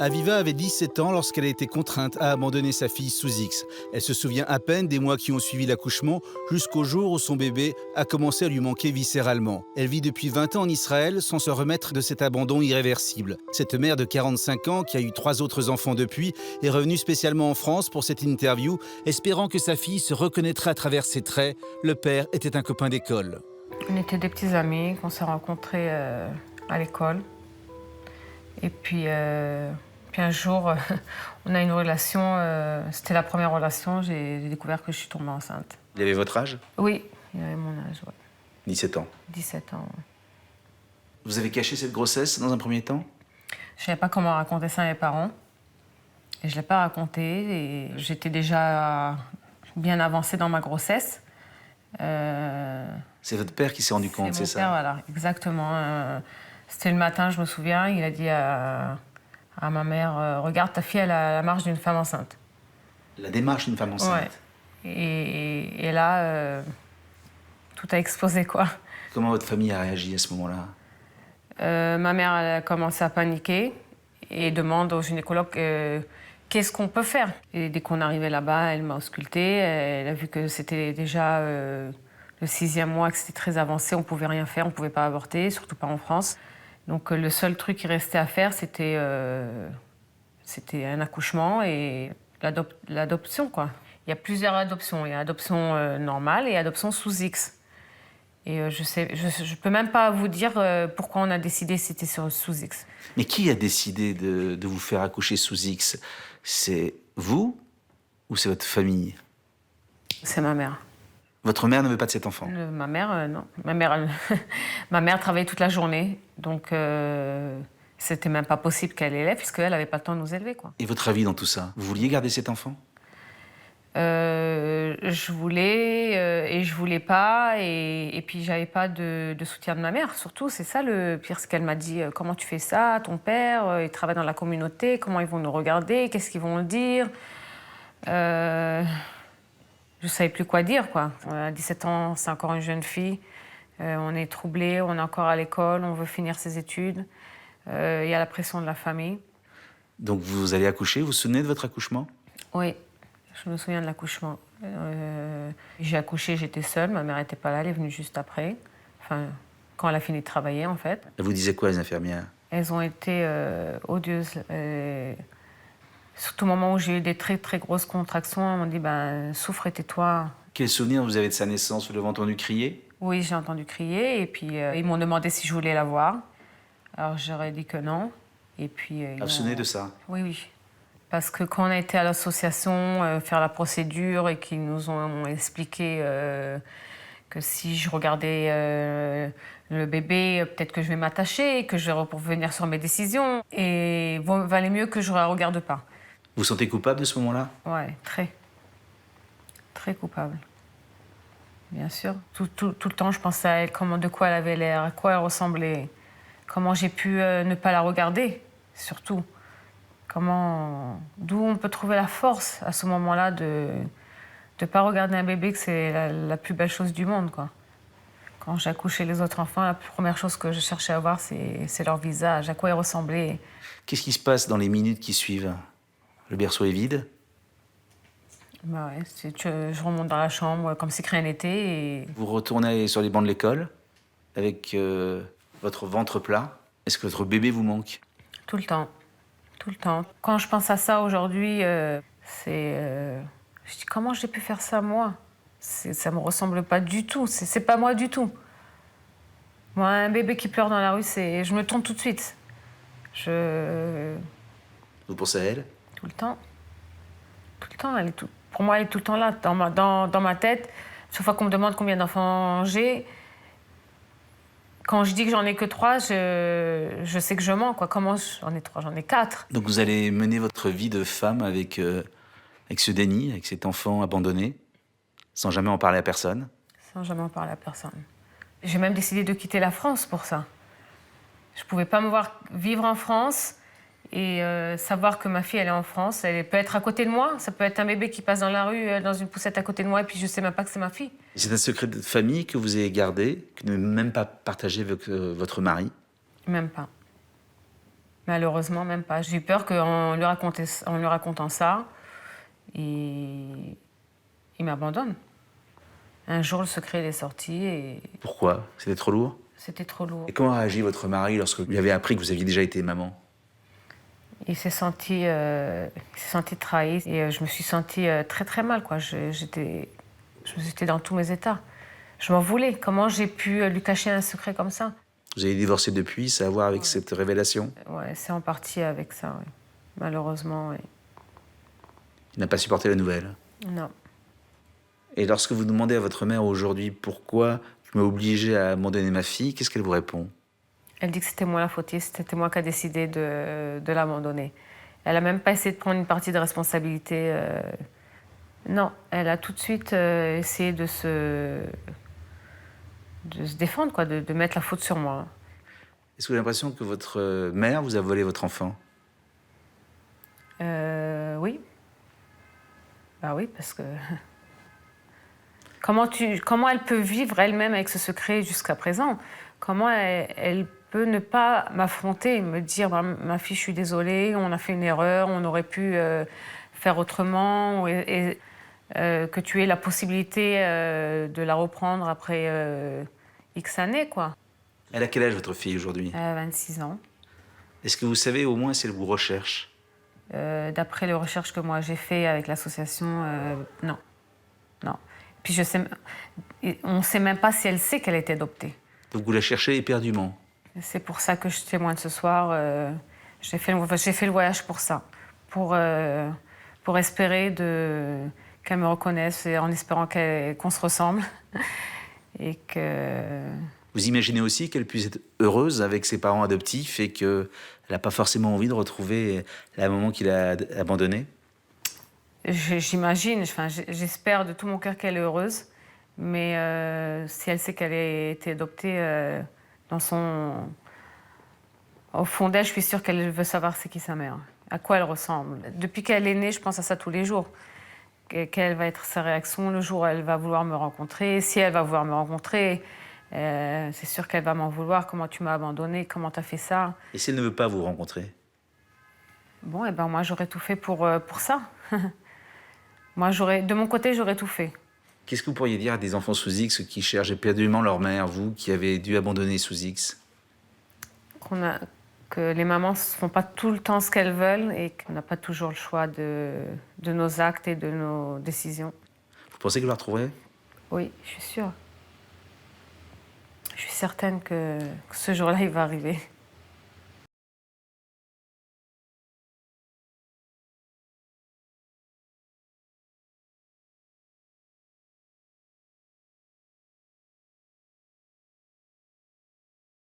Aviva avait 17 ans lorsqu'elle a été contrainte à abandonner sa fille sous X. Elle se souvient à peine des mois qui ont suivi l'accouchement, jusqu'au jour où son bébé a commencé à lui manquer viscéralement. Elle vit depuis 20 ans en Israël sans se remettre de cet abandon irréversible. Cette mère de 45 ans, qui a eu 3 autres enfants depuis, est revenue spécialement en France pour cette interview, espérant que sa fille se reconnaîtrait à travers ses traits. Le père était un copain d'école. On était des petits amis qu'on s'est rencontrés à l'école. Et puis un jour, on a une relation, c'était la première relation, j'ai découvert que je suis tombée enceinte. Il avait votre âge? Oui, il avait mon âge, ouais. 17 ans. 17 ans. Ouais. Vous avez caché cette grossesse dans un premier temps? Je ne savais pas comment raconter ça à mes parents. Et je ne l'ai pas raconté. Et j'étais déjà bien avancée dans ma grossesse. C'est votre père qui s'est rendu compte, c'est ça? C'est mon père, voilà, exactement. C'était le matin, je me souviens, il a dit à ma mère, regarde, ta fille, elle a la marche d'une femme enceinte. La démarche d'une femme enceinte. Ouais. Et là, tout a explosé, quoi. Comment votre famille a réagi à ce moment-là? Ma mère, elle a commencé à paniquer et demande au gynécologue qu'est-ce qu'on peut faire. Et dès qu'on arrivait là-bas, elle m'a auscultée. Elle a vu que c'était déjà le 6e mois, que c'était très avancé. On ne pouvait rien faire, on ne pouvait pas avorter, surtout pas en France. Donc le seul truc qui restait à faire, c'était un accouchement et l'adoption, quoi. Il y a plusieurs adoptions. Il y a adoption normale et adoption sous X. Et je peux même pas vous dire pourquoi on a décidé c'était sous X. Mais qui a décidé de vous faire accoucher sous X? C'est vous ou c'est votre famille? C'est ma mère. Votre mère ne veut pas de cet enfant? Ma mère, non. Ma mère travaillait toute la journée, donc c'était même pas possible qu'elle élève, puisqu'elle n'avait pas le temps de nous élever, quoi. Et votre avis dans tout ça? Vous vouliez garder cet enfant? Je voulais et je voulais pas, et puis j'avais pas de soutien de ma mère, surtout, c'est ça le pire, ce qu'elle m'a dit. Comment tu fais ça? Ton père, il travaille dans la communauté, comment ils vont nous regarder? Qu'est-ce qu'ils vont dire? Je savais plus quoi dire, quoi. À 17 ans, c'est encore une jeune fille. On est troublé, on est encore à l'école, on veut finir ses études. Il y a la pression de la famille. Donc vous allez accoucher, vous vous souvenez de votre accouchement? Oui, je me souviens de l'accouchement. J'ai accouché, j'étais seule, ma mère n'était pas là, elle est venue juste après. Enfin, quand elle a fini de travailler, en fait. Elle vous disait quoi, les infirmières? Elles ont été odieuses. Surtout au moment où j'ai eu des très très grosses contractions, elles m'ont dit souffre et tais-toi. Quel souvenir vous avez de sa naissance? Vous l'avez entendu crier? Oui, j'ai entendu crier et puis ils m'ont demandé si je voulais la voir. Alors j'aurais dit que non. Et puis Vous vous souvenez de ça? Oui, oui. Parce que quand on a été à l'association faire la procédure et qu'ils nous ont expliqué que si je regardais le bébé, peut-être que je vais m'attacher, que je vais revenir sur mes décisions. Et valait mieux que je ne la regarde pas. Vous vous sentez coupable de ce moment-là? Ouais, très. Très coupable. Bien sûr. Tout le temps, je pensais à elle, de quoi elle avait l'air, à quoi elle ressemblait. Comment j'ai pu ne pas la regarder, surtout. D'où on peut trouver la force à ce moment-là de ne pas regarder un bébé, que c'est la plus belle chose du monde, quoi. Quand j'accouchais les autres enfants, la première chose que je cherchais à voir, c'est leur visage, à quoi ils ressemblaient. Qu'est-ce qui se passe dans les minutes qui suivent? Le berceau est vide? Bah ouais, je remonte dans la chambre comme si rien n'était. Et... Vous retournez sur les bancs de l'école avec votre ventre plat. Est-ce que votre bébé vous manque? Tout le temps. Tout le temps. Quand je pense à ça aujourd'hui, je dis comment j'ai pu faire ça moi? Ça me ressemble pas du tout. C'est pas moi du tout. Moi, un bébé qui pleure dans la rue, je me tourne tout de suite. Vous pensez à elle? Tout le temps. Tout le temps. Pour moi, elle est tout le temps là, dans ma tête. Chaque fois qu'on me demande combien d'enfants j'ai, quand je dis que j'en ai que 3, je sais que je mens, quoi. Comment j'en ai 3? J'en ai 4. Donc vous allez mener votre vie de femme avec ce déni, avec cet enfant abandonné, sans jamais en parler à personne? Sans jamais en parler à personne. J'ai même décidé de quitter la France pour ça. Je ne pouvais pas me voir vivre en France et savoir que ma fille, elle est en France. Elle peut être à côté de moi. Ça peut être un bébé qui passe dans la rue, dans une poussette à côté de moi, et puis je ne sais même pas que c'est ma fille. C'est un secret de famille que vous avez gardé, que vous n'avez même pas partagé avec votre mari? Même pas. Malheureusement, même pas. J'ai eu peur qu'en en lui racontant ça, il m'abandonne. Un jour, le secret il est sorti et Pourquoi? C'était trop lourd? c'était trop lourd. Et comment a réagi votre mari lorsque vous lui avez appris que vous aviez déjà été maman? Il s'est senti trahi et je me suis sentie très très mal, quoi. J'étais dans tous mes états. Je m'en voulais. Comment j'ai pu lui cacher un secret comme ça? Vous avez divorcé depuis, ça a à voir avec cette révélation? Ouais, c'est en partie avec ça, ouais. Malheureusement, ouais. Il n'a pas supporté la nouvelle. Non. Et lorsque vous demandez à votre mère aujourd'hui pourquoi tu m'as obligé à abandonner ma fille, qu'est-ce qu'elle vous répond? Elle dit que c'était moi la fautive, c'était moi qui a décidé de l'abandonner. Elle a même pas essayé de prendre une partie de responsabilité. Non, elle a tout de suite essayé de se défendre, quoi, de mettre la faute sur moi. Est-ce que vous avez l'impression que votre mère vous a volé votre enfant? Oui. Bah oui, parce que comment elle peut vivre elle-même avec ce secret jusqu'à présent? Comment elle peut ne pas m'affronter et me dire ma fille, je suis désolée, on a fait une erreur, on aurait pu faire autrement, que tu aies la possibilité de la reprendre après X années, quoi. Elle a quel âge votre fille aujourd'hui? 26 ans. Est-ce que vous savez au moins si elle vous recherche? D'après les recherches que moi j'ai fait avec l'association, non. Non. Puis on ne sait même pas si elle sait qu'elle a été adoptée. Donc vous la cherchez éperdument? C'est pour ça que je témoigne ce soir. J'ai fait le voyage pour ça, pour espérer qu'elle me reconnaisse et en espérant qu'on se ressemble. Et que... Vous imaginez aussi qu'elle puisse être heureuse avec ses parents adoptifs et qu'elle n'a pas forcément envie de retrouver la maman qu'il a abandonnée? J'imagine, enfin, j'espère de tout mon cœur qu'elle est heureuse. Mais si elle sait qu'elle a été adoptée, au fond d'elle, je suis sûre qu'elle veut savoir c'est qui sa mère, à quoi elle ressemble. Depuis qu'elle est née, je pense à ça tous les jours. Quelle va être sa réaction le jour où elle va vouloir me rencontrer? Si elle va vouloir me rencontrer, c'est sûr qu'elle va m'en vouloir. Comment tu m'as abandonnée? Comment tu as fait ça? Et si elle ne veut pas vous rencontrer? Bon, et ben moi, j'aurais tout fait pour ça. Moi, de mon côté, j'aurais tout fait. Qu'est-ce que vous pourriez dire à des enfants sous X qui cherchent éperdument leur mère, vous qui avez dû abandonner sous X? Que les mamans ne font pas tout le temps ce qu'elles veulent et qu'on n'a pas toujours le choix de nos actes et de nos décisions. Vous pensez que vous la retrouverez? Oui, je suis sûre. Je suis certaine que ce jour-là, il va arriver.